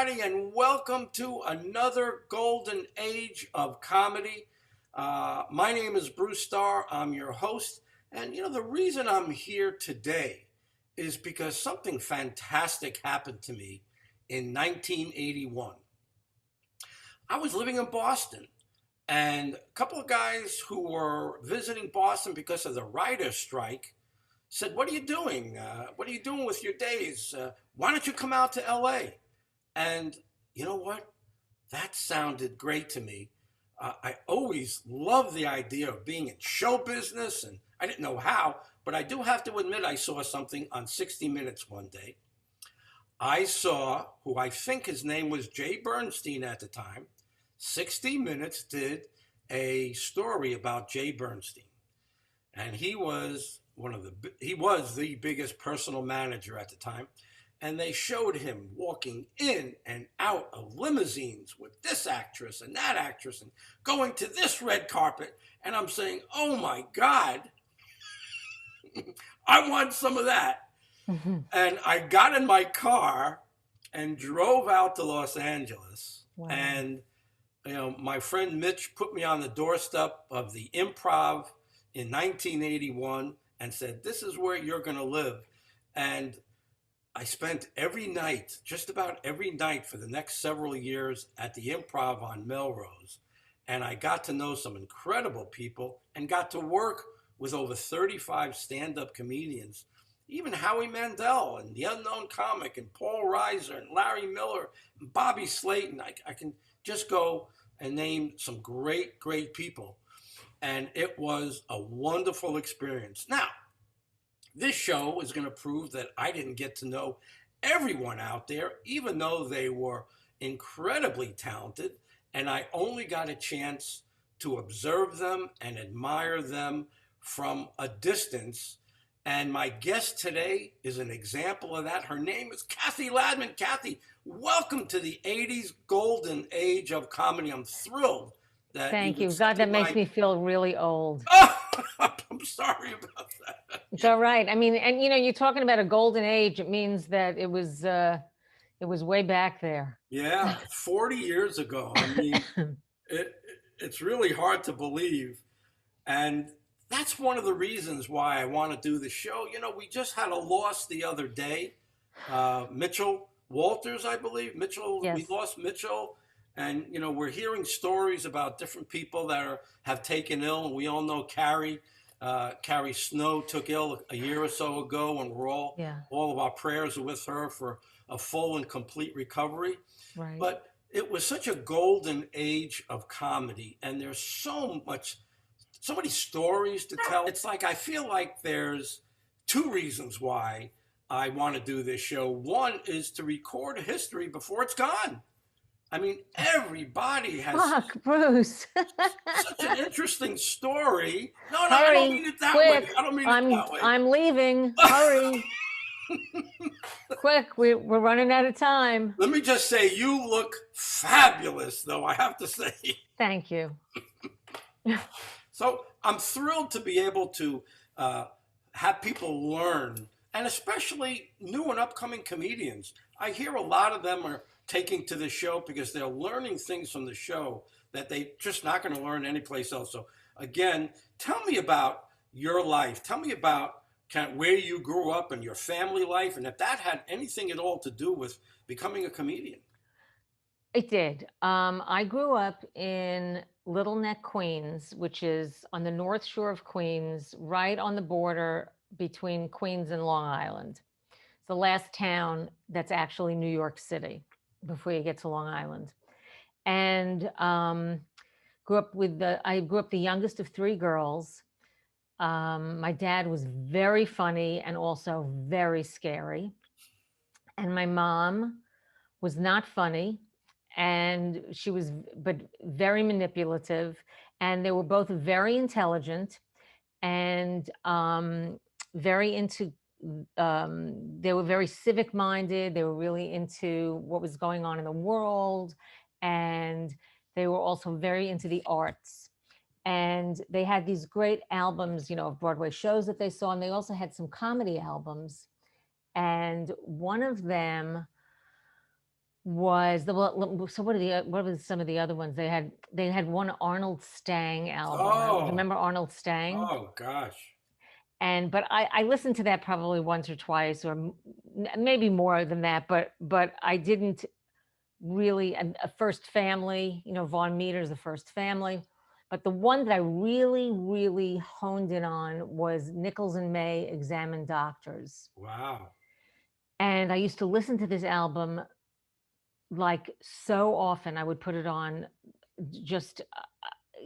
everybody, and welcome to another golden age of comedy. My name is Bruce Starr. I'm your host. And the reason I'm here today is because something fantastic happened to me in 1981. I was living in Boston, and a couple of guys who were visiting Boston because of the writer's strike said, "What are you doing? What are you doing with your days? Why don't you come out to LA?" And you know what? That sounded great to me. I always loved the idea of being in show business, and I didn't know how, but I do have to admit I saw something on 60 Minutes one day. I saw, who I think his name was Jay Bernstein at the time, 60 Minutes did a story about Jay Bernstein. And he was the biggest personal manager at the time. And they showed him walking in and out of limousines with this actress and that actress and going to this red carpet. And I'm saying, oh my God, I want some of that. Mm-hmm. And I got in my car and drove out to Los Angeles. Wow. And, my friend Mitch put me on the doorstep of the Improv in 1981 and said, "This is where you're going to live." And I spent just about every night for the next several years at the Improv on Melrose. And I got to know some incredible people and got to work with over 35 stand-up comedians, even Howie Mandel and the Unknown Comic and Paul Reiser and Larry Miller and Bobby Slayton. I can just go and name some great, great people. And it was a wonderful experience. Now, this show is going to prove that I didn't get to know everyone out there, even though they were incredibly talented, and I only got a chance to observe them and admire them from a distance. And my guest today is an example of that. Her name is Cathy Ladman. Cathy, welcome to the 80s golden age of comedy. I'm thrilled that Thank you. God, that makes me feel really old. I'm sorry about that. It's all right. I mean, and you're talking about a golden age. It means that it was way back there. Yeah, 40 years ago. I mean, it's really hard to believe. And that's one of the reasons why I want to do the show. We just had a loss the other day. Mitchell Walters, I believe. Yes. We lost Mitchell. And, we're hearing stories about different people that have taken ill. And we all know Carrie Snow took ill a year or so ago. And all of our prayers are with her for a full and complete recovery. Right. But it was such a golden age of comedy. And there's so many stories to tell. It's like I feel like there's two reasons why I want to do this show. One is to record history before it's gone. I mean, everybody has Bruce. such an interesting story. No, Hurry, I don't mean it that quick. way. I don't mean it that way. I'm leaving. Hurry. Quick, we're running out of time. Let me just say, you look fabulous, though, I have to say. Thank you. So I'm thrilled to be able to have people learn, and especially new and upcoming comedians. I hear a lot of them are taking to the show because they're learning things from the show that they just not going to learn anyplace else. So again, tell me about your life. Tell me about where you grew up and your family life, and if that had anything at all to do with becoming a comedian. It did. I grew up in Little Neck, Queens, which is on the North Shore of Queens, right on the border between Queens and Long Island. It's the last town that's actually New York City before you get to Long Island. And I grew up the youngest of three girls. My dad was very funny and also very scary. And my mom was not funny, and she was but very manipulative. And they were both very intelligent and very into they were very civic minded. They were really into what was going on in the world. And they were also very into the arts. And they had these great albums, of Broadway shows that they saw. And they also had some comedy albums. And one of them was so what were some of the other ones? They had one Arnold Stang album. Oh, Remember Arnold Stang? oh gosh. But I listened to that probably once or twice, or maybe more than that. But I didn't really. A First Family, Vaughn Meter's The First Family. But the one that I really, really honed in on was Nichols and May Examine Doctors. Wow. And I used to listen to this album like so often. I would put it on just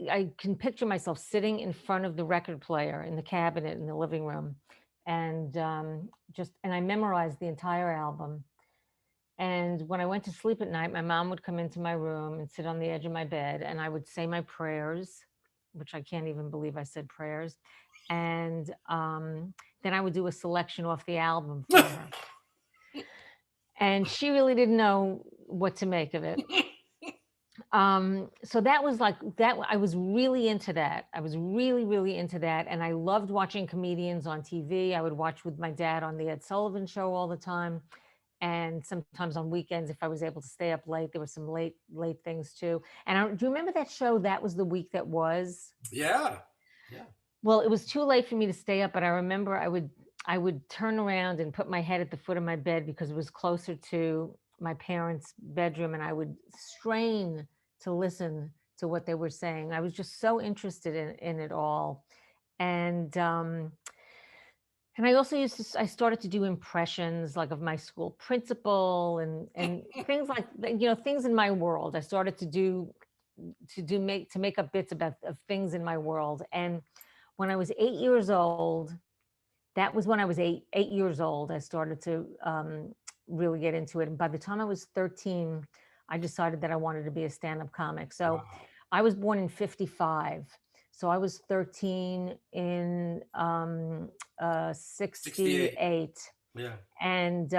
I can picture myself sitting in front of the record player in the cabinet in the living room, and I memorized the entire album. And when I went to sleep at night, my mom would come into my room and sit on the edge of my bed, and I would say my prayers, which I can't even believe I said prayers. And then I would do a selection off the album for her. And she really didn't know what to make of it. So that was like that. I was really into that. I was really, really into that. And I loved watching comedians on TV. I would watch with my dad on the Ed Sullivan Show all the time. And sometimes on weekends, if I was able to stay up late, there were some late things too. And do you remember that show? That was the week that was. Yeah. Yeah. Well, it was too late for me to stay up, but I remember I would turn around and put my head at the foot of my bed because it was closer to my parents' bedroom, and I would strain to listen to what they were saying. I was just so interested in it all. And I also I started to do impressions like of my school principal and things like things in my world. I started to make up bits about of things in my world. And when I was 8 years old, that was when I was 8 years old, I started to really get into it. And by the time I was 13, I decided that I wanted to be a stand-up comic. So Wow. I was born in 55. So I was 13 in 68. 68. Yeah. And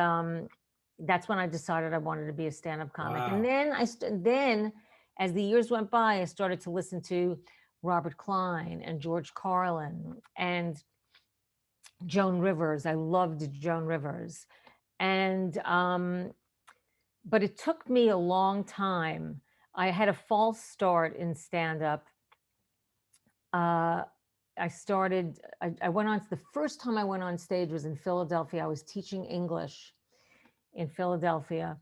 that's when I decided I wanted to be a stand-up comic. And Wow. then as the years went by, I started to listen to Robert Klein and George Carlin and Joan Rivers. I loved Joan Rivers. And but it took me a long time. I had a false start in stand-up. I went on, the first time I went on stage was in Philadelphia. I was teaching English in Philadelphia.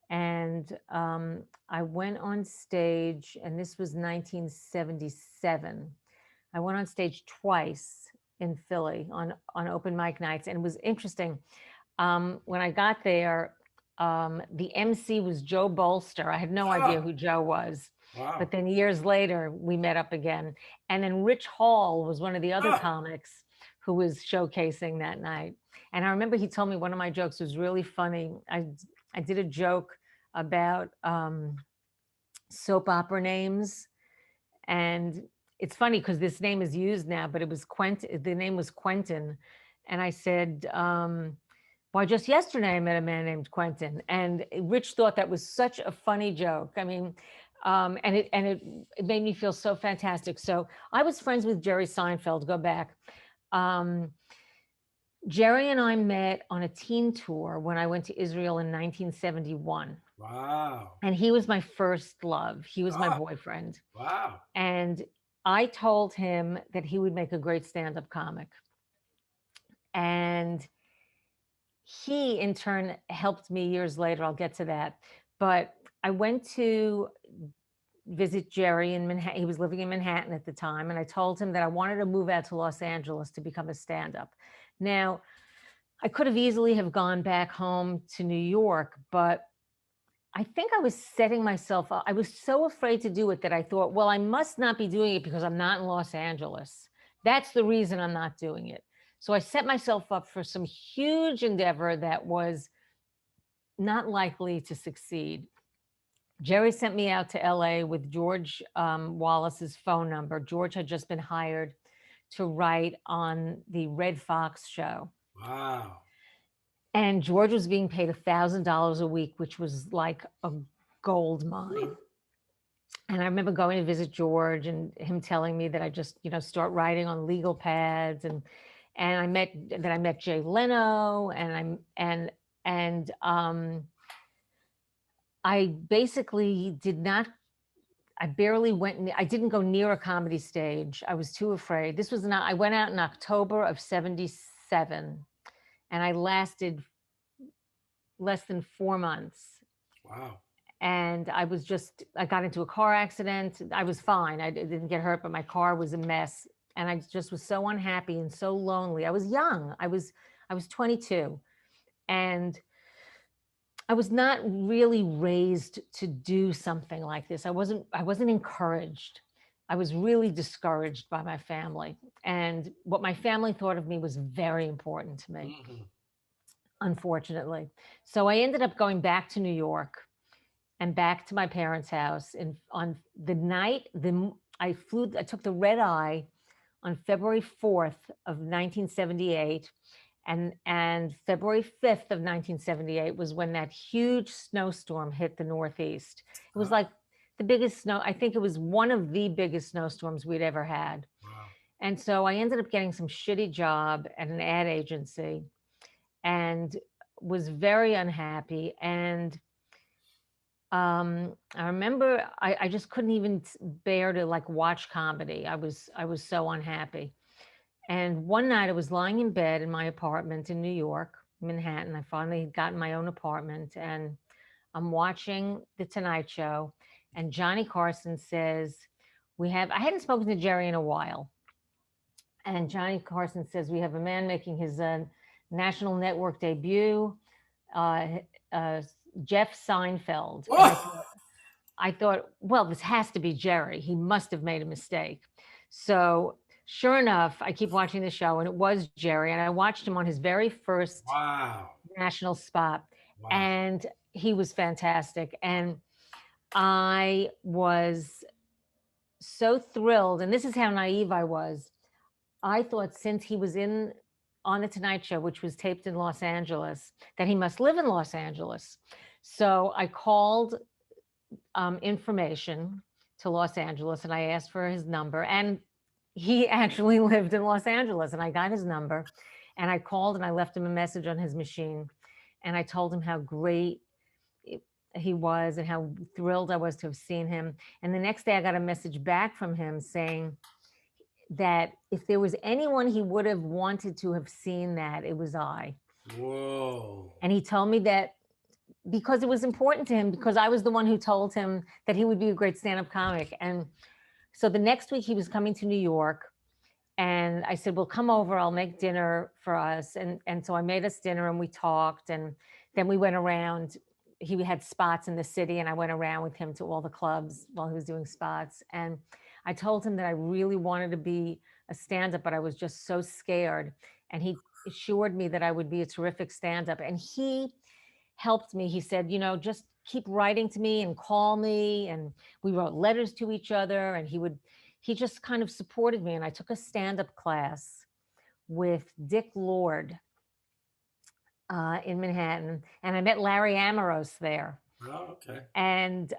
And I went on stage, and this was 1977. I went on stage twice in Philly on open mic nights, and it was interesting. When I got there, the MC was Joe Bolster. I had no idea Oh, who Joe was, but wow. then years later we met up again. And then Rich Hall was one of the other Oh, comics who was showcasing that night. And I remember he told me one of my jokes was really funny. I did a joke about soap opera names, and it's funny because this name is used now, but it was Quentin. The name was Quentin, and I said, "Why, just yesterday I met a man named Quentin," and Rich thought that was such a funny joke. I mean, it made me feel so fantastic. So I was friends with Jerry Seinfeld. Go back. Um, Jerry and I met on a teen tour when I went to Israel in 1971. wow. And he was my first love. He was my Oh, boyfriend. wow. And I told him that he would make a great stand-up comic. And he, in turn, helped me years later. I'll get to that. But I went to visit Jerry in Manhattan. He was living in Manhattan at the time. And I told him that I wanted to move out to Los Angeles to become a stand-up. Now, I could have easily have gone back home to New York, but I think I was setting myself up. I was so afraid to do it that I thought, well, I must not be doing it because I'm not in Los Angeles. That's the reason I'm not doing it. So I set myself up for some huge endeavor that was not likely to succeed. Jerry sent me out to LA with George Wallace's phone number. George had just been hired to write on the Red Fox show. Wow. And George was being paid $1,000 a week, which was like a gold mine. And I remember going to visit George and him telling me that I just, start writing on legal pads, and I met Jay Leno, and I basically did not, I barely went, I didn't go near a comedy stage. I was too afraid. This was not, I went out in October of 77 and I lasted less than 4 months. Wow. And I got into a car accident. I was fine. I didn't get hurt, but my car was a mess. And I just was so unhappy and so lonely. I was young. I was 22. And I was not really raised to do something like this. I wasn't encouraged. I was really discouraged by my family. And what my family thought of me was very important to me, Hmm. unfortunately. So I ended up going back to New York and back to my parents' house. And on the night, I took the red eye on February 4th of 1978. And February 5th of 1978 was when that huge snowstorm hit the Northeast. It was Ah, like the biggest snow, I think it was one of the biggest snowstorms we'd ever had. wow. And so I ended up getting some shitty job at an ad agency and was very unhappy. And I remember I just couldn't even bear to like watch comedy. I was so unhappy. And one night I was lying in bed in my apartment in New York, Manhattan. I finally had gotten my own apartment and I'm watching The Tonight Show. And Johnny Carson says, I hadn't spoken to Jerry in a while. And Johnny Carson says, we have a man making his national network debut, uh, uh, Jeff Seinfeld. And I Oh, thought, well, this has to be Jerry. He must have made a mistake. So, sure enough, I keep watching the show, and it was Jerry. And I watched him on his very first wow. national spot, Wow. and he was fantastic. And I was so thrilled. And this is how naive I was. I thought since he was in on the Tonight Show, which was taped in Los Angeles, that he must live in Los Angeles. So I called information to Los Angeles and I asked for his number. And he actually lived in Los Angeles and I got his number and I called and I left him a message on his machine. And I told him how great he was and how thrilled I was to have seen him. And the next day I got a message back from him saying that if there was anyone he would have wanted to have seen that, it was I. Whoa. And he told me that because it was important to him, because I was the one who told him that he would be a great stand-up comic. And so the next week he was coming to New York and I said, well, come over, I'll make dinner for us. And so I made us dinner and we talked and then we went around. He had spots in the city and I went around with him to all the clubs while he was doing spots. And I told him that I really wanted to be a stand-up, but I was just so scared. And he assured me that I would be a terrific stand-up. And he helped me. He said, just keep writing to me and call me. And we wrote letters to each other and he just kind of supported me. And I took a stand-up class with Dick Lord in Manhattan. And I met Larry Amorose there. Oh, okay. And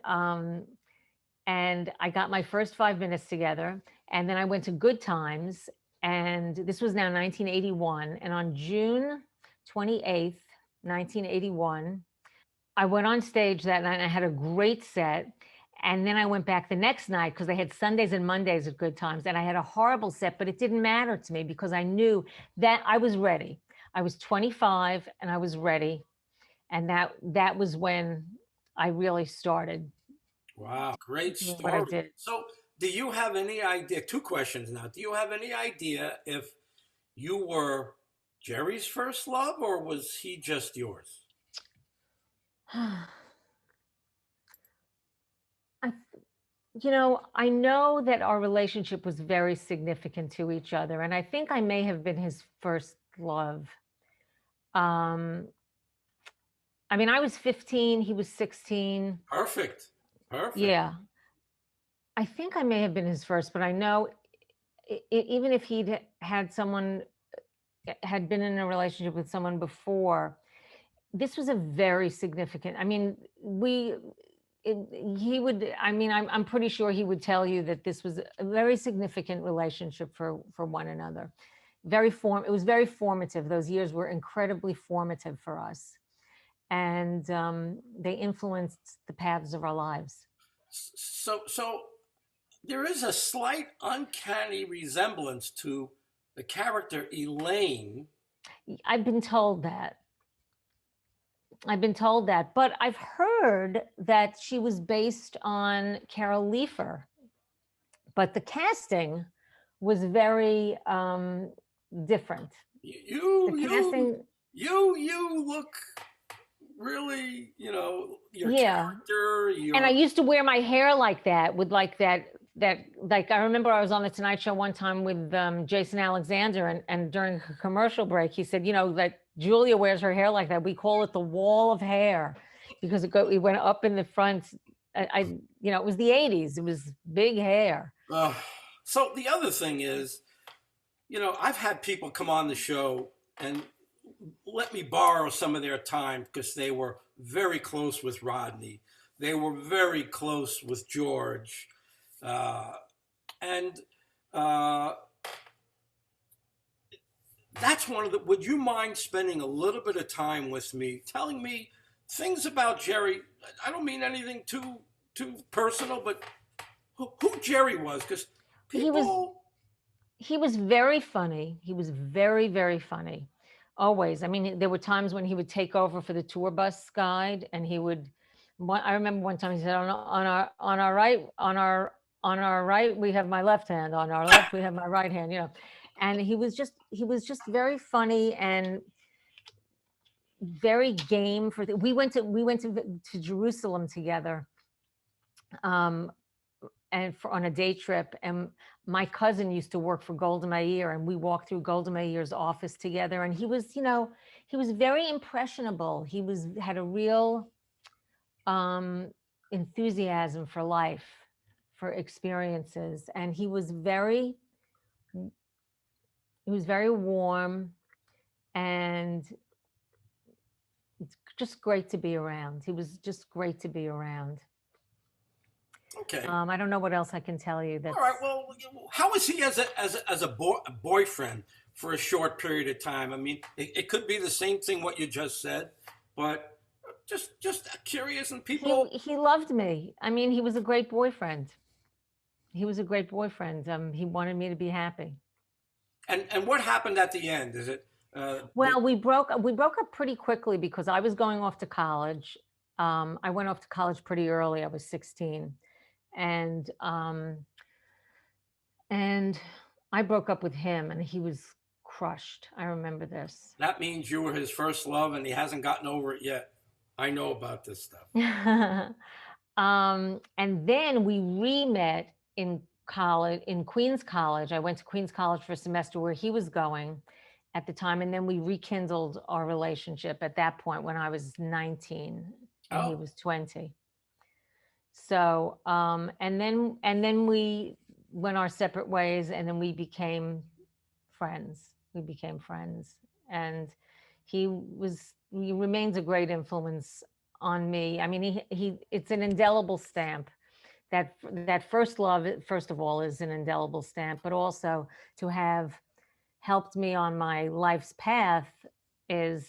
I got my first 5 minutes together. And then I went to Good Times. And this was now 1981. And on June 28th, 1981, I went on stage that night and I had a great set. And then I went back the next night because they had Sundays and Mondays at Good Times. And I had a horrible set, but it didn't matter to me because I knew that I was ready. I was 25 and I was ready. And that was when I really started Wow. Great doing what I story. did. So, do you have any idea? Two questions now. Do you have any idea if you were Jerry's first love or was he just yours? I, I know that our relationship was very significant to each other. And I think I may have been his first love. Um, I mean, I was 15, he was 16. Perfect. Perfect. Yeah. I think I may have been his first, but I know even if he'd had someone, had been in a relationship with someone before, this was a very significant, I mean, I'm pretty sure he would tell you that this was a very significant relationship for one another. It was very formative. Those years were incredibly formative for us. and they influenced the paths of our lives. So there is a slight uncanny resemblance to the character Elaine. I've been told that. I've been told that, but I've heard that she was based on Carol Leifer, but the casting was very different. The You you casting, you look really, your yeah. character, And I your used to wear my hair like that, with like that like, I remember I was on the Tonight Show one time with Jason Alexander, and during a commercial break he said, that Julia wears her hair like that. We call it the wall of hair because it went up in the front. It was the 80s. It was big hair. so the other thing is, I've had people come on the show and let me borrow some of their time because they were very close with Rodney. They were very close with George. And that's one of the. Would you mind spending a little bit of time with me, telling me things about Jerry? I don't mean anything too personal, but who Jerry was, because He was people. he was very funny. He was very, very funny. Always. I mean, there were times when he would take over for the tour bus guide, and he would. I remember one time he said, on our right we have my left hand, on our left we have my right hand. And he was just very funny and very game for. We went to Jerusalem together, um, and on a day trip, and my cousin used to work for Golda Meir, and we walked through Golda Meir's office together, and he was very impressionable. Had a real enthusiasm for life, for experiences, and he was very warm, and it's just great to be around. He was just great to be around. Okay. I don't know what else I can tell you. All right. Well, how was he as a boyfriend for a short period of time? I mean, it could be the same thing what you just said, but just curious, and people. He loved me. I mean, he was a great boyfriend. He was a great boyfriend. He wanted me to be happy. And what happened at the end? Is it? Well, we broke up pretty quickly because I was going off to college. I went off to college pretty early. I was 16, and I broke up with him, and he was crushed. I remember this. That means you were his first love, and he hasn't gotten over it yet. I know about this stuff. And then we re-met in college, in Queens College. I went to Queens College for a semester where he was going at the time, and then we rekindled our relationship at that point when I was 19 and he was 20. So, and then we went our separate ways, and then we became friends. And he remains a great influence on me. I mean, it's an indelible stamp. That first love, first of all, is an indelible stamp, but also to have helped me on my life's path is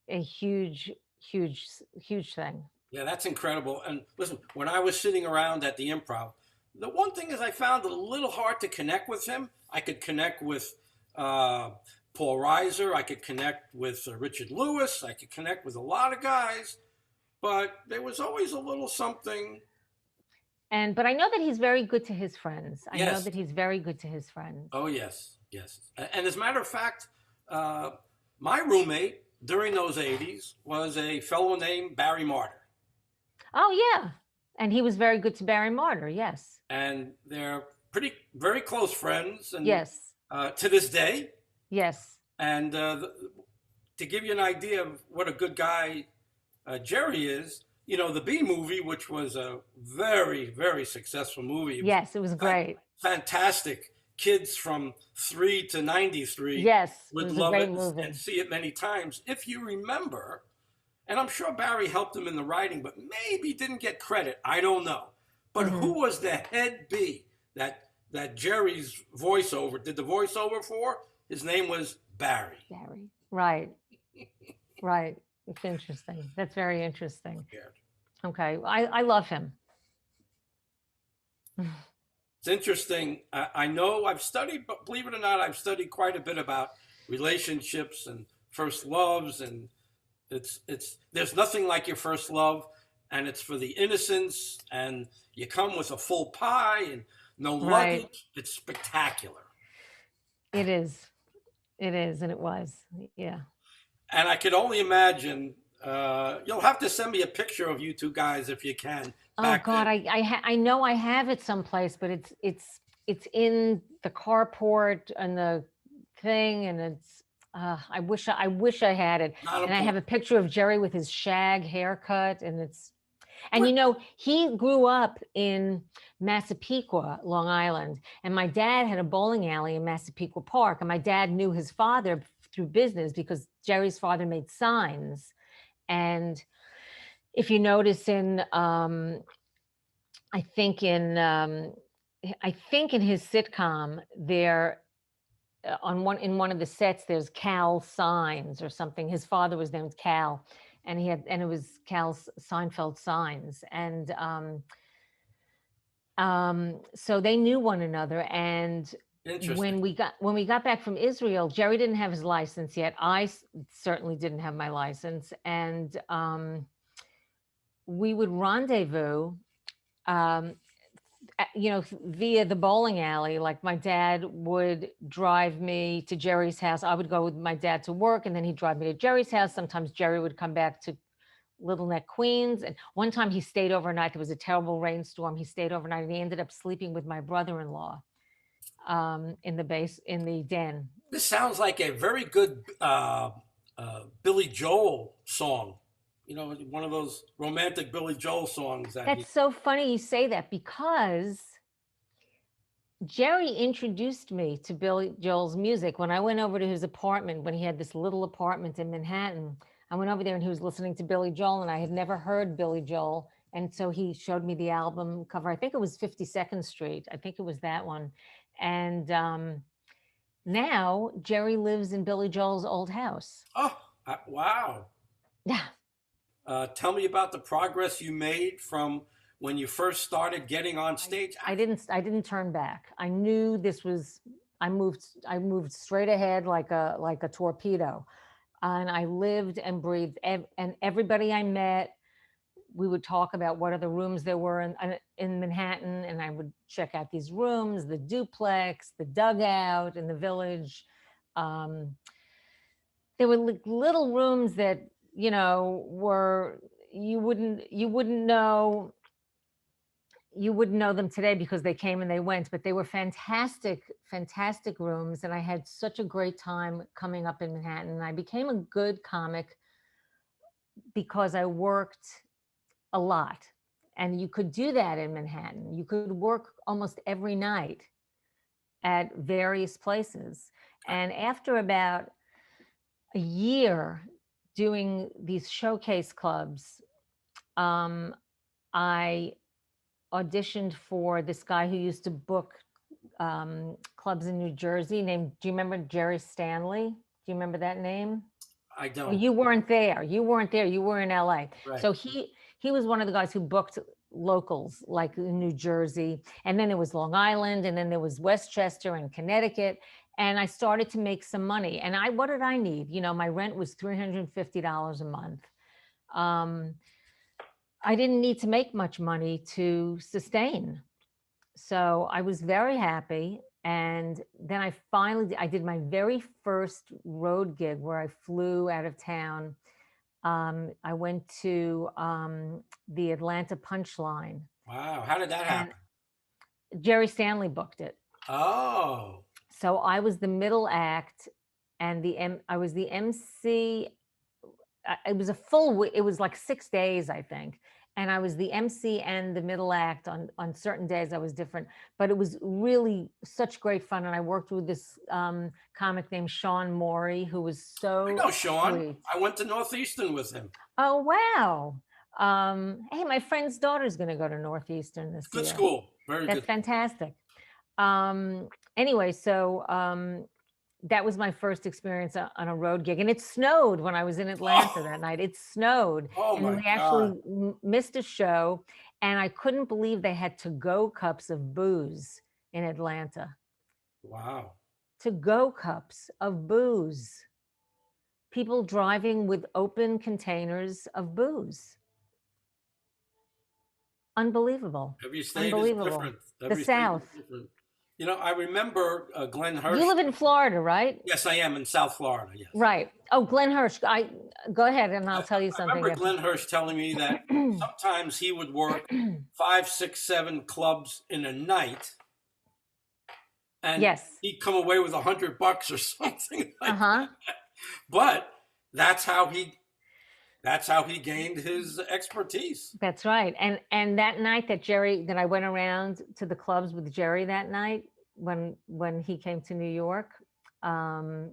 a huge, huge, huge thing. Yeah, that's incredible. And listen, when I was sitting around at the Improv, the one thing is I found it a little hard to connect with him. I could connect with Paul Reiser. I could connect with Richard Lewis. I could connect with a lot of guys, but there was always a little something. But I know that he's very good to his friends. I know Yes. that he's very good to his friends. Oh, yes, yes. And as a matter of fact, my roommate during those 80s was a fellow named Barry Martyr. Oh, yeah. And he was very good to Barry Martyr, yes. And they're very close friends. And Yes. To this day. Yes. And to give you an idea of what a good guy Jerry is, the B movie, which was a very, very successful movie. Yes, it was great. Fantastic. Kids from 3 to 93 yes, would love it and see it many times. If you remember, and I'm sure Barry helped him in the writing, but maybe didn't get credit. I don't know. But who was the head B that Jerry's voiceover did the voiceover for? His name was Barry. Barry. Right. Right. It's interesting. That's very interesting. Scared. Okay. I love him. It's interesting. I know I've studied, but believe it or not, I've studied quite a bit about relationships and first loves, and it's there's nothing like your first love, and it's for the innocence, and you come with a full pie and no Right. luggage. It's spectacular. It is. It is. And it was. Yeah. And I could only imagine. You'll have to send me a picture of you two guys if you can Oh back God, then. I know I have it someplace, but it's in the carport and the thing, and it's I wish I had it. Not a And I have point. a picture of Jerry with his shag haircut, and But he grew up in Massapequa, Long Island, and my dad had a bowling alley in Massapequa Park, and my dad knew his father through business because Jerry's father made signs. And if you notice I think in um, I think in his sitcom there on one of the sets there's Cal Signs or something. His father was named Cal, and it was Cal Seinfeld Signs, and so they knew one another. And interesting. when we got back from Israel, Jerry didn't have his license yet. Certainly didn't have my license, and we would rendezvous. Um, via the bowling alley. Like my dad would drive me to Jerry's house. I would go with my dad to work, and then he'd drive me to Jerry's house. Sometimes Jerry would come back to Little Neck, Queens. And one time he stayed overnight. There was a terrible rainstorm. He stayed overnight, and he ended up sleeping with my brother-in-law in the den. This sounds like a very good Billy Joel song. You know, one of those romantic Billy Joel songs that he. That's so funny you say that because Jerry introduced me to Billy Joel's music when I went over to his apartment when he had this little apartment in Manhattan. I went over there and he was listening to Billy Joel, and I had never heard Billy Joel. And so he showed me the album cover. I think it was 52nd Street. I think it was that one. And now Jerry lives in Billy Joel's old house. Oh, wow. Yeah. Tell me about the progress you made from when you first started getting on stage. I didn't turn back. I knew this was I moved straight ahead like a torpedo. And I lived and breathed and everybody I met, we would talk about what other rooms there were in Manhattan, and I would check out these rooms, the duplex, the dugout in the Village. Um, there were little rooms that were you wouldn't know them today because they came and they went, but they were fantastic rooms. And I had such a great time coming up in Manhattan. And I became a good comic because I worked a lot. And you could do that in Manhattan. You could work almost every night at various places. And after about a year doing these showcase clubs, I auditioned for this guy who used to book clubs in New Jersey do you remember Jerry Stanley? Do you remember that name? I Well, don't. you weren't there. You weren't there. You were in LA. Right. So he was one of the guys who booked locals like in New Jersey. And then there was Long Island, and then there was Westchester and Connecticut. And I started to make some money. And what did I need? My rent was $350 a month. I didn't need to make much money to sustain. So I was very happy. And then I did my very first road gig where I flew out of town. I went to the Atlanta Punchline. Wow. How did that happen? Jerry Stanley booked it. Oh. So I was the middle act, and I was the MC. It was it was like 6 days, I think. And I was the MC and the middle act on certain days. I was different, but it was really such great fun. And I worked with this comic named Sean Morey, who was so I know Sean. sweet. I went to Northeastern with him. Oh, wow. Hey, my friend's daughter's going to go to Northeastern this Good year. school. Very That's good. fantastic. Anyway, so that was my first experience on a road gig, and it snowed when I was in Atlanta that night. It snowed, Oh and my we actually God. missed a show, and I couldn't believe they had to-go cups of booze in Atlanta. Wow. To-go cups of booze. People driving with open containers of booze. Unbelievable. Every state is Unbelievable. different. The Every state is South. different. You know, I remember Glenn You Hirsch. live in Florida, right? Yes, I am in South Florida. Yes. Right. Oh, Glenn Hirsch. Go ahead and I'll tell you I something remember after. Glenn Hirsch telling me that sometimes he would work 5, 6, 7 clubs in a night, and Yes. he'd come away with $100 or something like Uh-huh. that. But that's how he gained his expertise. That's right. And that night that I went around to the clubs with Jerry that night when he came to New York, um,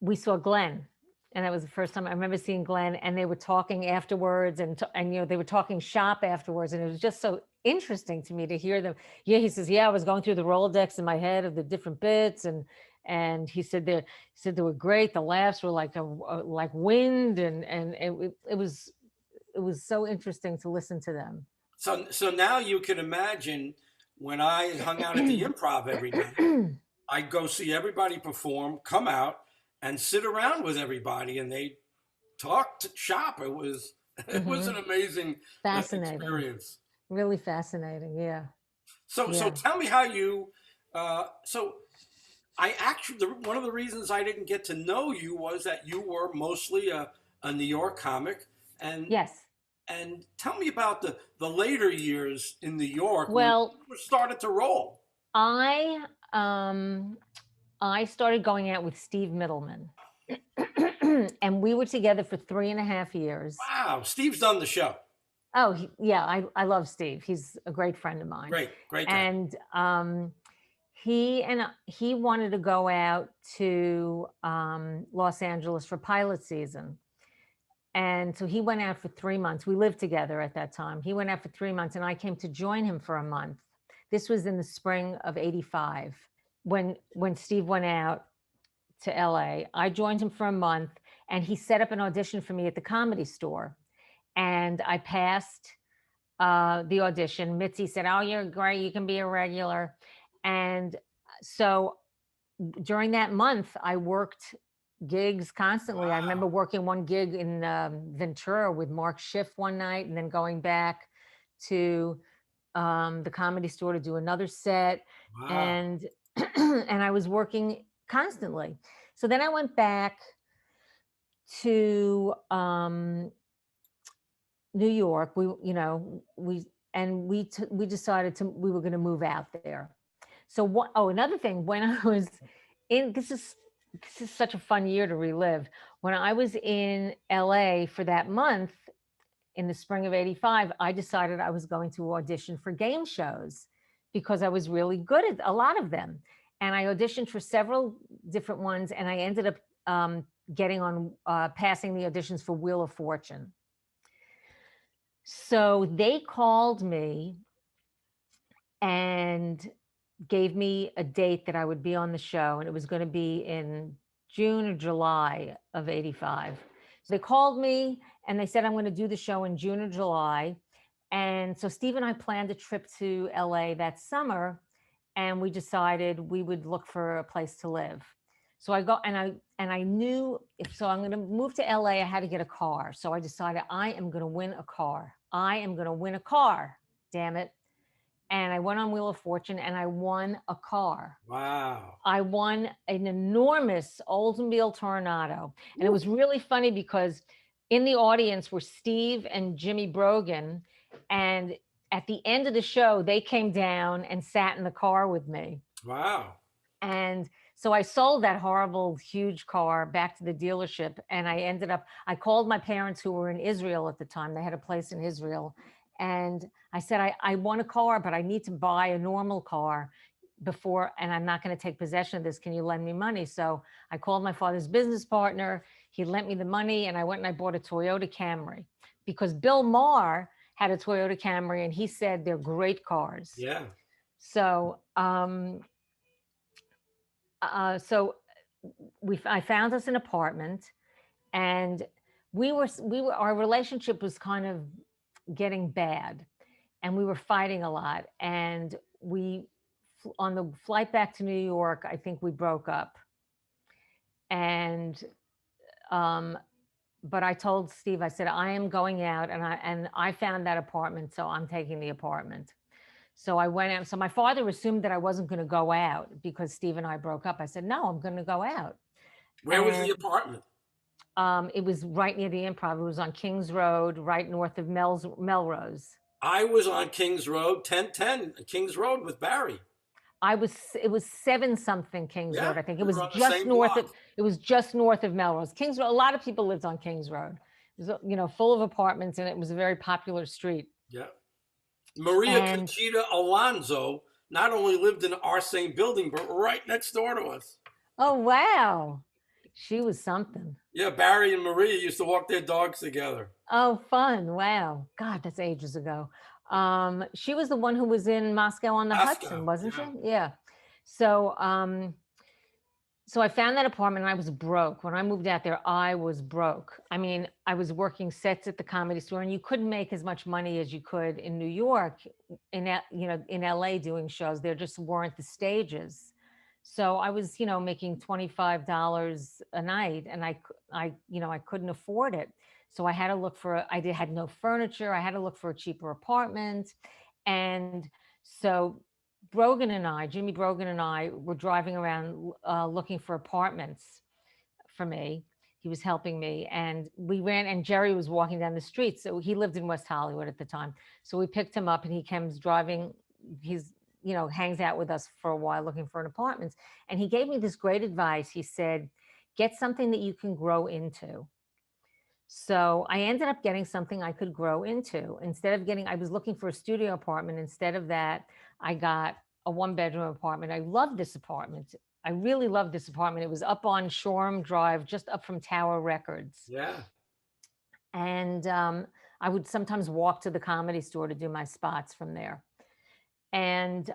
we saw Glenn. And that was the first time I remember seeing Glenn, and they were talking afterwards, and they were talking shop afterwards, and it was just so interesting to me to hear them. Yeah, he says, yeah, I was going through the Rolodex in my head of the different bits, and he said they were great. The laughs were like wind, and it was so interesting to listen to them. So now you can imagine when I hung out at the Improv every night, I'd go see everybody perform, come out, and sit around with everybody, and they talked shop. It was an amazing Fascinating. experience. Really fascinating. Yeah. So tell me how you. So I actually one of the reasons I didn't get to know you was that you were mostly a New York comic, and Yes. and tell me about the later years in New York when Well, you started to roll. I um I started going out with Steve Middleman. And we were together for 3.5 years. Wow, Steve's done the show. Oh, yeah, I love Steve. He's a great friend of mine. Great guy. And he wanted to go out to Los Angeles for pilot season. And so he went out for 3 months. We lived together at that time. He went out for 3 months, and I came to join him for a month. This was in the spring of '85 when Steve went out to LA. I joined him for a month, and he set up an audition for me at the Comedy Store. And I passed the audition. Mitzi said, "Oh, you're great. You can be a regular." And so during that month, I worked gigs constantly. I remember working one gig in Ventura with Mark Schiff one night, and then going back to the Comedy Store to do another set. Wow. And and I was working constantly. So then I went back to New York. We decided we were going to move out there. So another thing, when I was in, this is such a fun year to relive. When I was in LA for that month in the spring of '85, I decided I was going to audition for game shows because I was really good at a lot of them. And I auditioned for several different ones, and I ended up passing the auditions for Wheel of Fortune. So they called me and gave me a date that I would be on the show, and it was going to be in June or July of '85. So they called me and they said, I'm going to do the show in June or July. And so Steve and I planned a trip to LA that summer, and we decided we would look for a place to live. So I go and I knew if I'm going to move to LA, I had to get a car. So I decided I am going to win a car. I am going to win a car. Damn it. And I went on Wheel of Fortune and I won a car. Wow. I won an enormous Oldsmobile Tornado. And it was really funny because in the audience were Steve and Jimmy Brogan. And at the end of the show, they came down and sat in the car with me. Wow. And so I sold that horrible, huge car back to the dealership. And I called my parents who were in Israel at the time. They had a place in Israel. And I said, I want a car, but I need to buy a normal car before, and I'm not going to take possession of this. Can you lend me money? So I called my father's business partner. He lent me the money, and I went and I bought a Toyota Camry because Bill Maher had a Toyota Camry, and he said they're great cars. Yeah. So So I found us an apartment, and our relationship was kind of getting bad, and we were fighting a lot, and on the flight back to New York, I think we broke up. And um but I told Steve, I said, I am going out, and I found that apartment, so I'm taking the apartment. So I went out. So my father assumed that I wasn't going to go out because Steve and I broke up. I said, no, I'm going to go out. Where was the And apartment? it was right near the Improv. It was on Kings Road, right north of Melrose. I was on Kings Road, 1010 Kings Road with Barry. It was seven something Kings Yeah, Road. I think it we were was on the just same north of, block. it was just north of Melrose. Kings Road. A lot of people lived on Kings Road. It was, full of apartments, and it was a very popular street. Yeah. Maria And Conchita Alonso not only lived in our same building, but right next door to us. oh, wow. She was something. Yeah, Barry and Maria used to walk their dogs together. Oh, fun. Wow. God, that's ages ago. She was the one who was in Moscow on the Hudson, Moscow, wasn't she? yeah. Yeah. So, so I found that apartment, and I was broke. When I moved out there, I was broke. I mean, I was working sets at the Comedy Store, and you couldn't make as much money as you could in New York, in LA doing shows. There just weren't the stages. So I was, making $25 a night, and I couldn't afford it. So I had to look for, had no furniture. I had to look for a cheaper apartment. And so Jimmy Brogan and I were driving around looking for apartments for me. He was helping me, and and Jerry was walking down the street. So he lived in West Hollywood at the time. So we picked him up, and he comes driving. He's, hangs out with us for a while looking for an apartment. And he gave me this great advice. He said, get something that you can grow into. So I ended up getting something I could grow into. I was looking for a studio apartment. Instead of that, I got a one-bedroom apartment. I loved this apartment. I really loved this apartment. It was up on Shoreham Drive, just up from Tower Records. Yeah. And I would sometimes walk to the Comedy Store to do my spots from there. And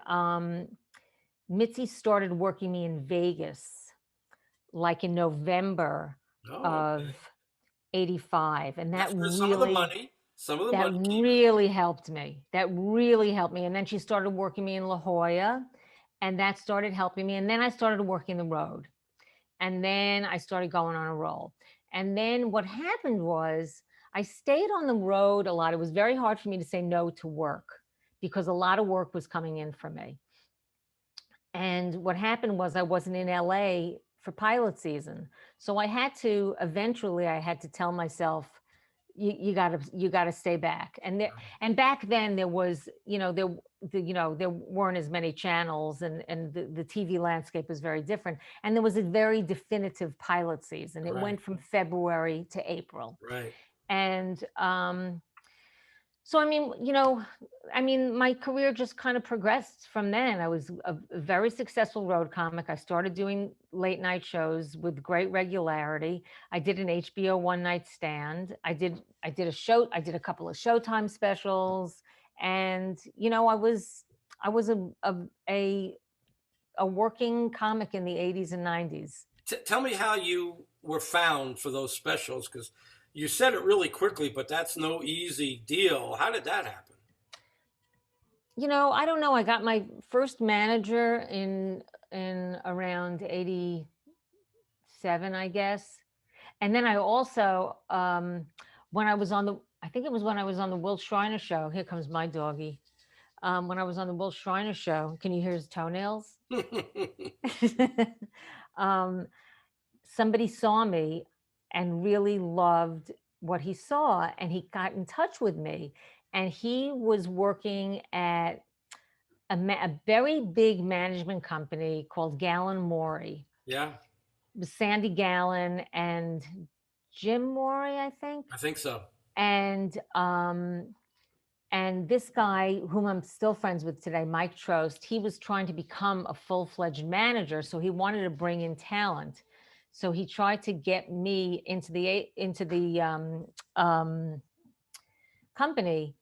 Mitzi started working me in Vegas, like in November of 85, and that After really some of the money came really helped me. That really helped me. And then she started working me in La Jolla, and that started helping me. And then I started working the road, and then I started going on a roll. And then what happened was I stayed on the road a lot. It was very hard for me to say no to work because a lot of work was coming in for me. And what happened was I wasn't in LA for pilot season. So I had to tell myself, you gotta stay back. And back then there was, there weren't as many channels, and the TV landscape was very different. And there was a very definitive pilot season. It went from February to April. Right. And so, my career just kind of progressed from then. I was a very successful road comic. I started doing late night shows with great regularity. I did an HBO one night stand. I did a couple of Showtime specials, and I was a working comic in the 80s and 90s. Tell me how you were found for those specials, because you said it really quickly, but that's no easy deal. How did that happen? I don't know. I got my first manager in around 87, I guess. And then I also, when I was on I think it was when I was on the Will Shriner show. Here comes my doggy. When I was on the Will Shriner show, can you hear his toenails? Somebody saw me and really loved what he saw, and he got in touch with me. And he was working at a very big management company called Gallon Morey. Yeah. It was Sandy Gallon and Jim Morey, I think. I think so. And this guy, whom I'm still friends with today, Mike Trost, he was trying to become a full-fledged manager, so he wanted to bring in talent. So he tried to get me into the company,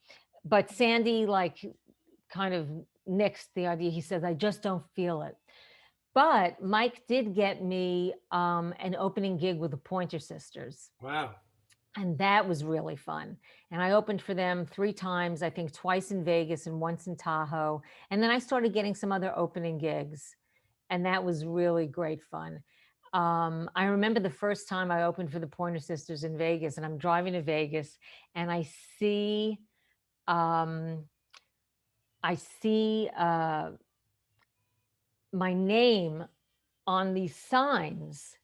but Sandy kind of nixed the idea. He says, I just don't feel it. But Mike did get me an opening gig with the Pointer Sisters. Wow. And that was really fun. And I opened for them 3 times, I think twice in Vegas and once in Tahoe. And then I started getting some other opening gigs, and that was really great fun. I remember the first time I opened for the Pointer Sisters in Vegas, and I'm driving to Vegas, and um, I see my name on these signs,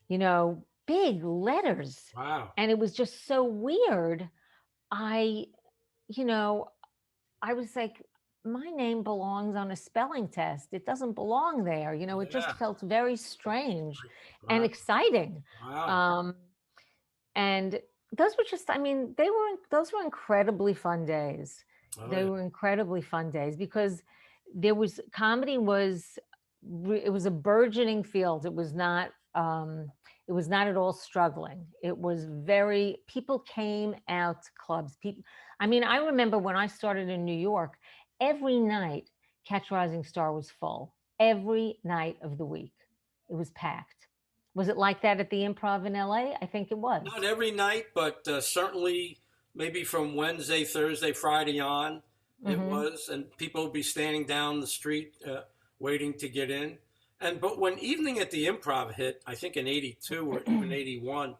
big letters, Wow. and it was just so weird. I, you know, I was like, my name belongs on a spelling test. It doesn't belong there. It just Yeah. felt very strange and Wow. exciting. Wow. Um, and those were just, I mean, those were incredibly fun days. Oh They yeah. were incredibly fun days because there was comedy was, it was a burgeoning field. It was not at all struggling. It was very, people came out to clubs. People, I mean, I remember when I started in New York, every night Catch Rising Star was full. Every night of the week, it was packed. Was it like that at the Improv in LA? I think it was. Not every night, but certainly maybe from Wednesday, Thursday, Friday on, it Hmm. was, and people would be standing down the street waiting to get in. And but when Evening at the Improv hit, I think in '82 or even '81,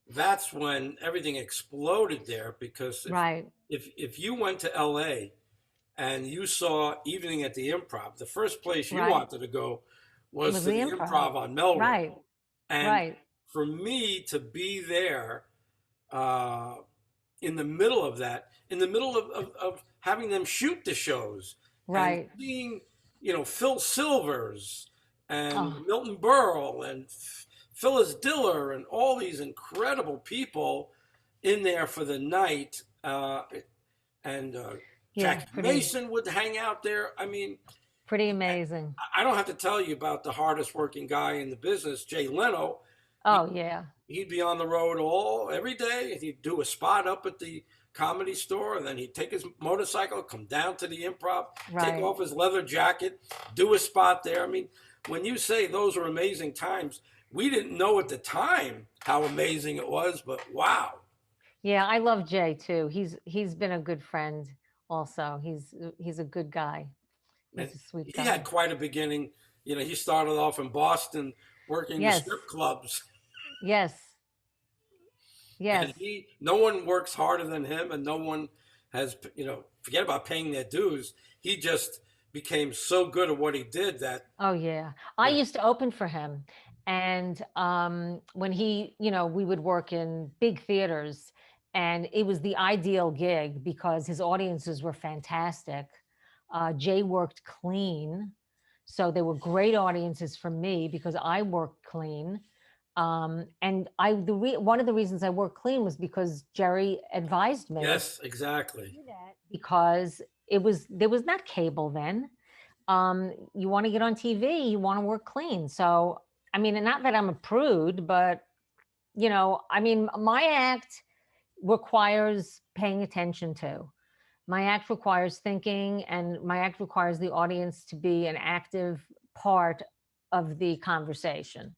that's when everything exploded there because Right. if you went to LA and you saw Evening at the Improv, the first place you Right. wanted to go It was was to the the Improv. Improv on Melrose. Right. And Right. for me to be there uh, in the middle of that, in the middle of having them shoot the shows and Right. seeing, Phil Silvers and Oh, Milton Berle and Phyllis Diller and all these incredible people in there for the night. And yeah. Jackie Mason would hang out there. I mean, Pretty amazing. I don't have to tell you about the hardest working guy in the business, Jay Leno. He, Oh, yeah. he'd be on the road every day. He'd do a spot up at the Comedy Store, and then he'd take his motorcycle, come down to the Improv, take Right. off his leather jacket, do a spot there. I mean, when you say those are amazing times, we didn't know at the time how amazing it was, but wow. Yeah, I love Jay too. He's been a good friend also. He's a good guy. And He's a sweet he had guy. quite a beginning. He started off in Boston working the Yes. strip clubs. Yes. And Yes. no one works harder than him, and no one has, forget about paying their dues. He just became so good at what he did that, Oh yeah. I you know, used to open for him. And when we would work in big theaters, and it was the ideal gig because his audiences were fantastic. Jay worked clean. So they were great audiences for me because I worked clean. And one of the reasons I worked clean was because Jerry advised me yes, exactly. do that because there was not cable then. You want to get on TV, you want to work clean. So, I mean, and not that I'm a prude, but I mean, my act requires paying attention to. My act requires thinking, and my act requires the audience to be an active part of the conversation.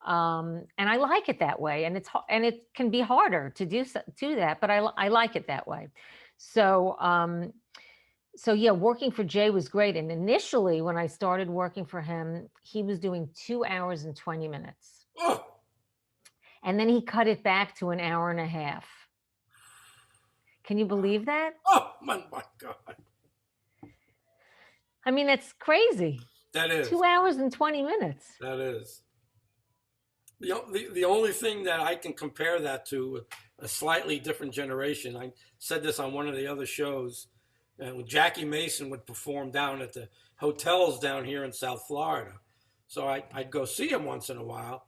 And I like it that way. And it can be harder to do that, but I like it that way. So, so yeah, working for Jay was great. And initially, when I started working for him, he was doing 2 hours and 20 minutes. Oh, And then he cut it back to an hour and a half. Can you believe that? my God. I mean, that's crazy. That is. 2 hours and 20 minutes. That is. The only thing that I can compare that to a slightly different generation, I said this on one of the other shows, and when Jackie Mason would perform down at the hotels down here in South Florida. So I'd go see him once in a while.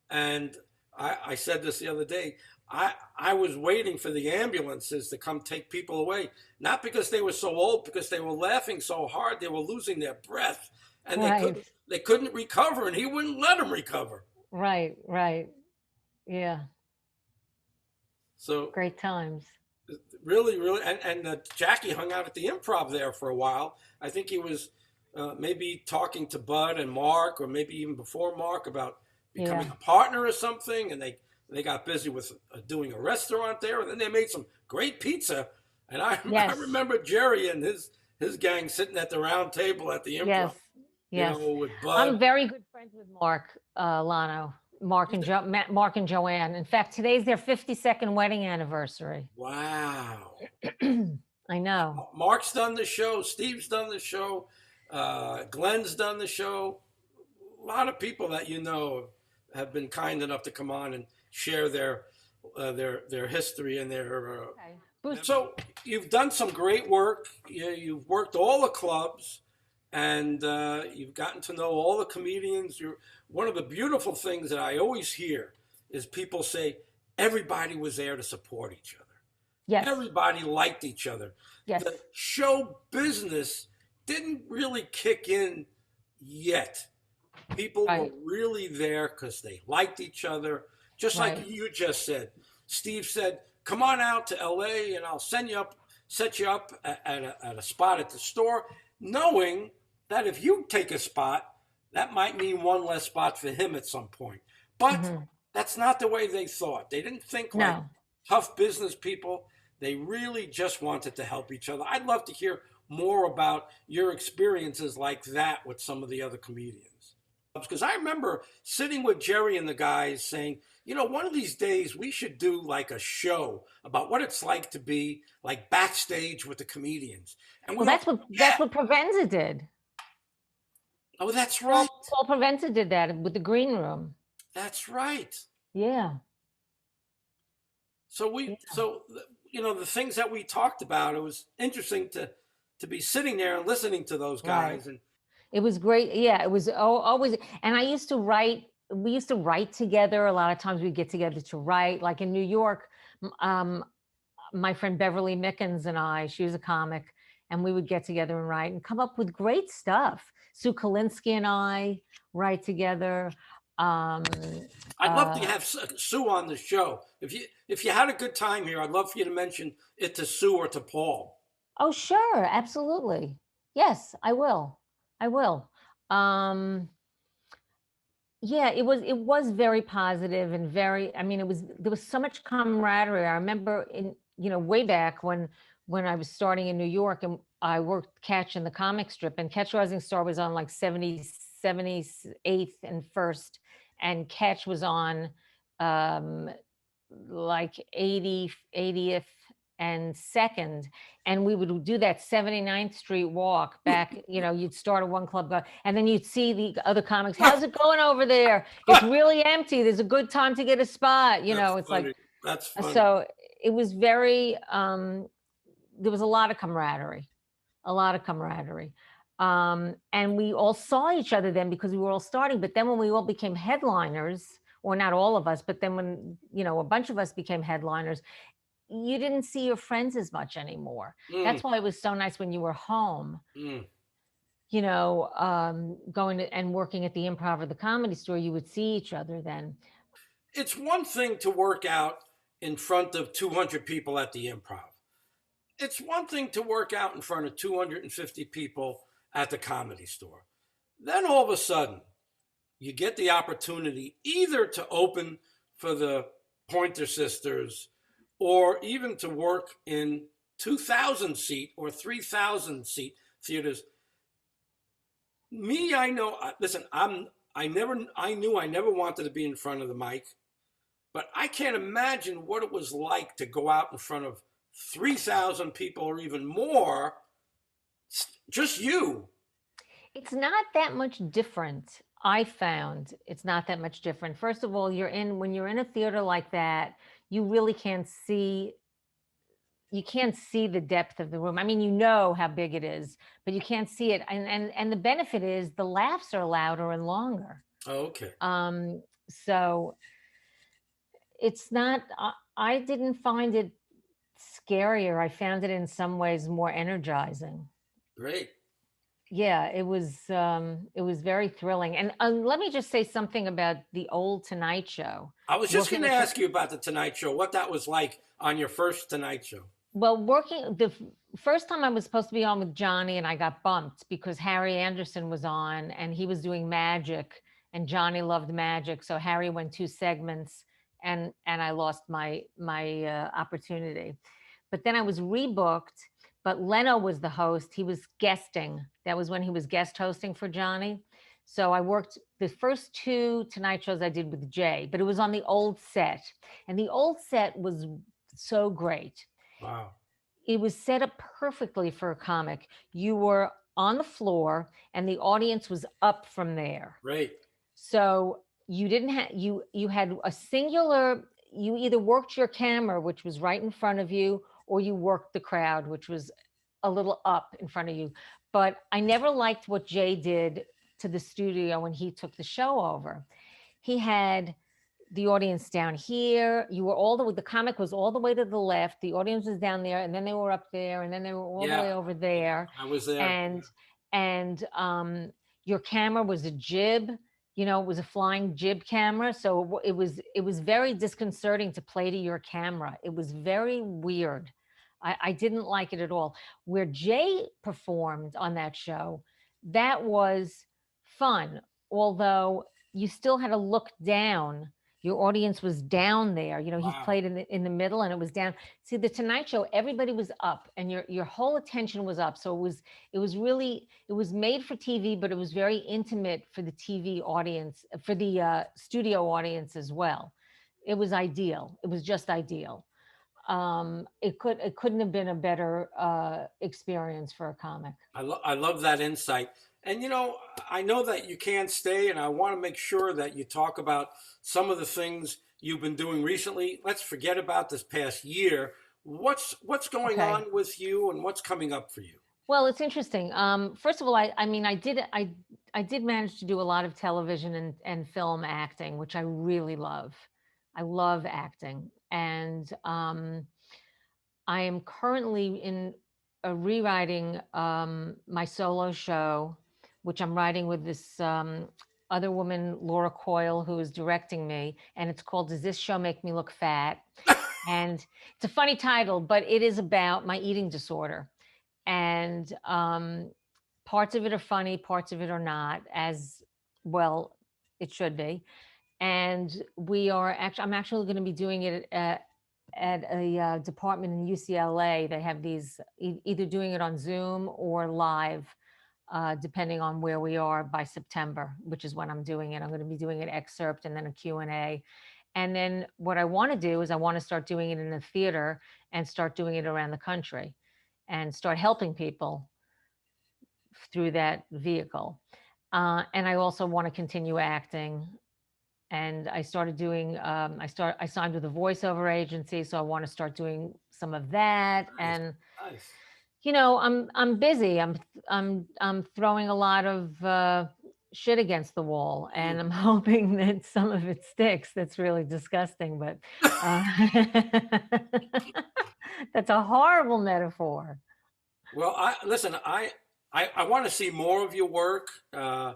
And I said this the other day. I was waiting for the ambulances to come take people away, not because they were so old, because they were laughing so hard they were losing their breath, and Right. they couldn't recover, and he wouldn't let them recover. Right. Right. Yeah. So Great times. really, really, and Jackie hung out at the Improv there for a while. I think he was maybe talking to Bud and Mark, or maybe even before Mark, about becoming Yeah. a partner or something, and they got busy with doing a restaurant there, and then they made some great pizza. And I Yes. remember Jerry and his gang sitting at the round table at the Improv, Yes. Yes. with Bud. I'm very good friends with Mark, Lano, Mark and Joanne. In fact, today's their 52nd wedding anniversary. Wow. I know. Mark's done the show. Steve's done the show. Glenn's done the show. A lot of people that have been kind enough to come on and share their history and their. Okay. Bruce, So you've done some great work. You've worked all the clubs, and you've gotten to know all the comedians. One of the beautiful things that I always hear is people say everybody was there to support each other. yes. Everybody liked each other. Yes. The show business didn't really kick in yet. People were Right. really there because they liked each other. Just Right. like you just said. Steve said, come on out to LA and I'll set you up at a spot at the store, knowing that if you take a spot, that might mean one less spot for him at some point. But Mhm. that's not the way they thought. They didn't think like No. tough business people. They really just wanted to help each other. I'd love to hear more about your experiences like that with some of the other comedians. Because I remember sitting with Jerry and the guys saying, one of these days we should do like a show about what it's like to be like backstage with the comedians. And Well, that's what Provenza did. Oh, that's right. Paul Provenza did that with the green room. That's right. Yeah. So the things that we talked about, it was interesting to be sitting there and listening to those guys. Right. And It was great. Yeah, it was always. And I used to write. We used to write together. A lot of times we'd get together to write. Like in New York, my friend Beverly Mickens and I, she was a comic, and we would get together and write and come up with great stuff. Sue Kalinsky and I write together. I'd love to have Sue on the show. If you had a good time here, I'd love for you to mention it to Sue or to Paul. Oh, sure, absolutely. Yes, I will. I will. Yeah, it was very positive and very, I mean, there was so much camaraderie. I remember way back when I was starting in New York and I worked Catch in the comic strip, and Catch Rising Star was on like 78th and 1st, and Catch was on like 80th and 2nd, and we would do that 79th Street walk back. You'd start at one club, and then you'd see the other comics. How's it going over there? It's really empty. There's a good time to get a spot. It's funny. like, That's funny. so it was very, there was a lot of camaraderie. And we all saw each other then because we were all starting. But then when we all became headliners, or not all of us, but then when, a bunch of us became headliners, you didn't see your friends as much anymore. That's why it was so nice when you were home, going to, and working at the Improv or the Comedy Store, you would see each other then. It's one thing to work out in front of 200 people at the Improv. It's one thing to work out in front of 250 people at the Comedy Store. Then all of a sudden, you get the opportunity either to open for the Pointer Sisters or even to work in 2,000 seat or 3,000 seat theaters. Me, I know, listen, I knew I never wanted to be in front of the mic, but I can't imagine what it was like to go out in front of 3,000 people or even more, just you. It's not that much different. I found it's not that much different. First of all, when you're in a theater like that, you really can't see the depth of the room. I mean, how big it is, but you can't see it. And the benefit is the laughs are louder and longer. Oh, okay. So it's not, I didn't find it scarier. I found it in some ways more energizing. Great. Yeah, it was very thrilling. And let me just say something about the old Tonight Show. I was just going to ask you about the Tonight Show, what that was like on your first Tonight Show. Well, first time I was supposed to be on with Johnny, and I got bumped because Harry Anderson was on, and he was doing magic, and Johnny loved magic, so Harry went 2 segments, and I lost my opportunity. But then I was rebooked, but Leno was the host. He was guesting. That was when he was guest hosting for Johnny. So I worked the first 2 Tonight Shows I did with Jay, but it was on the old set, and the old set was so great. Wow. It was set up perfectly for a comic. You were on the floor and the audience was up from there. Great. So you didn't have you had a singular, you either worked your camera, which was right in front of you, or you worked the crowd, which was a little up in front of you. But I never liked what Jay did to the studio when he took the show over. He had the audience down here. You were the comic was all the way to the left. The audience was down there, and then they were up there, and then they were all the way over there. I was there. And your camera was a jib. It was a flying jib camera. So it was very disconcerting to play to your camera. It was very weird. I didn't like it at all. Where Jay performed on that show, that was fun, although you still had to look down. Your audience was down there. Wow. He played in the middle, and it was down. See, the Tonight Show, everybody was up, and your whole attention was up. So it was made for TV, but it was very intimate for the TV audience, for the studio audience as well. It was ideal. It was just ideal. It couldn't have been a better experience for a comic. I love that insight. And I know that you can't stay, and I want to make sure that you talk about some of the things you've been doing recently. Let's forget about this past year. What's going on with you, and what's coming up for you? Well, it's interesting. First of all, I did manage to do a lot of television and film acting, which I really love. I love acting, and I am currently rewriting my solo show, which I'm writing with this other woman, Laura Coyle, who is directing me. And it's called Does This Show Make Me Look Fat? And it's a funny title, but it is about my eating disorder. And parts of it are funny, parts of it are not, as well it should be. And I'm actually going to be doing it at a department in UCLA. They have these, either doing it on Zoom or live, depending on where we are, by September, which is when I'm doing it. I'm going to be doing an excerpt and then a Q&A. And then what I want to do is I want to start doing it in a theater and start doing it around the country and start helping people through that vehicle. And I also want to continue acting. And I started doing, I signed with a voiceover agency, so I want to start doing some of that. Nice. And I'm busy. I'm throwing a lot of shit against the wall, and I'm hoping that some of it sticks. That's really disgusting, but that's a horrible metaphor. Well, I want to see more of your work. I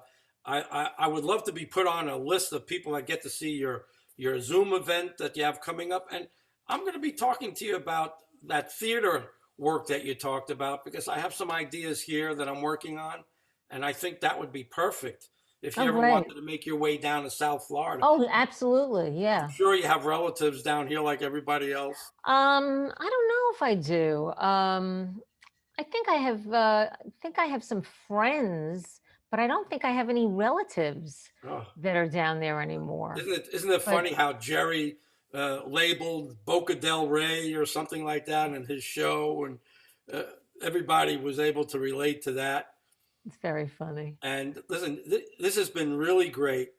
would love to be put on a list of people that get to see your Zoom event that you have coming up. And I'm going to be talking to you about that theater work that you talked about, because I have some ideas here that I'm working on. And I think that would be perfect if you ever wanted to make your way down to South Florida. Oh, absolutely. Yeah. I'm sure you have relatives down here like everybody else. I don't know if I do. I think I have some friends, but I don't think I have any relatives that are down there anymore. Isn't it funny how Jerry labeled Boca del Rey or something like that in his show, and everybody was able to relate to that. It's very funny. And listen, this has been really great.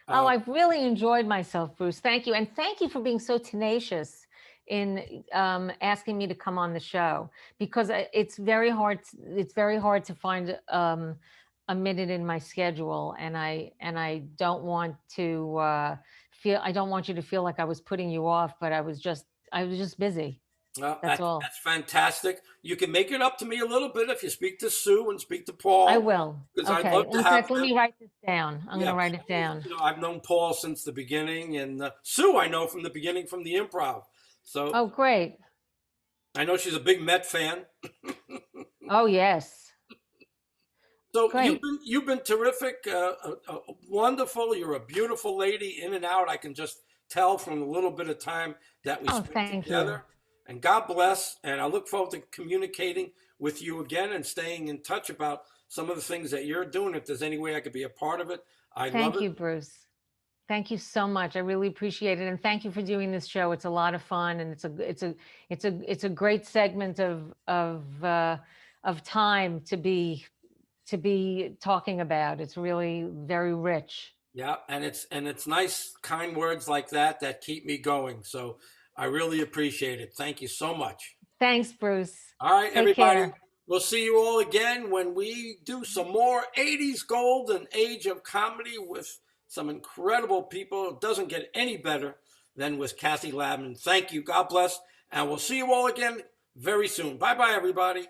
I've really enjoyed myself, Bruce. Thank you. And thank you for being so tenacious in asking me to come on the show, because it's very hard to find a minute in my schedule, and I don't want to I don't want you to feel like I was putting you off, but I was just busy. Well, that's all. That's fantastic. You can make it up to me a little bit if you speak to Sue and speak to Paul. I will. Okay. I'd love to in fact, let me write this down. I'm going to write it down. I've known Paul since the beginning, and Sue I know from the beginning, from the improv. So. Oh, great. I know she's a big Met fan. Oh, yes. So Great. you've been terrific, wonderful. You're a beautiful lady, in and out. I can just tell from the little bit of time that we Oh, spent thank you. together. And God bless. And I look forward to communicating with you again and staying in touch about some of the things that you're doing. If there's any way I could be a part of it, I love Thank it. you, Bruce. Thank you so much. I really appreciate it. And thank you for doing this show. It's a lot of fun and it's a great segment of time to be talking about. It's really very rich. Yeah, and it's nice, kind words like that that keep me going. So I really appreciate it. Thank you so much. Thanks, Bruce. All right, Take everybody. care. We'll see you all again when we do some more 80s golden age of comedy with some incredible people. It doesn't get any better than with Cathy Ladman. Thank you. God bless. And we'll see you all again very soon. Bye bye, everybody.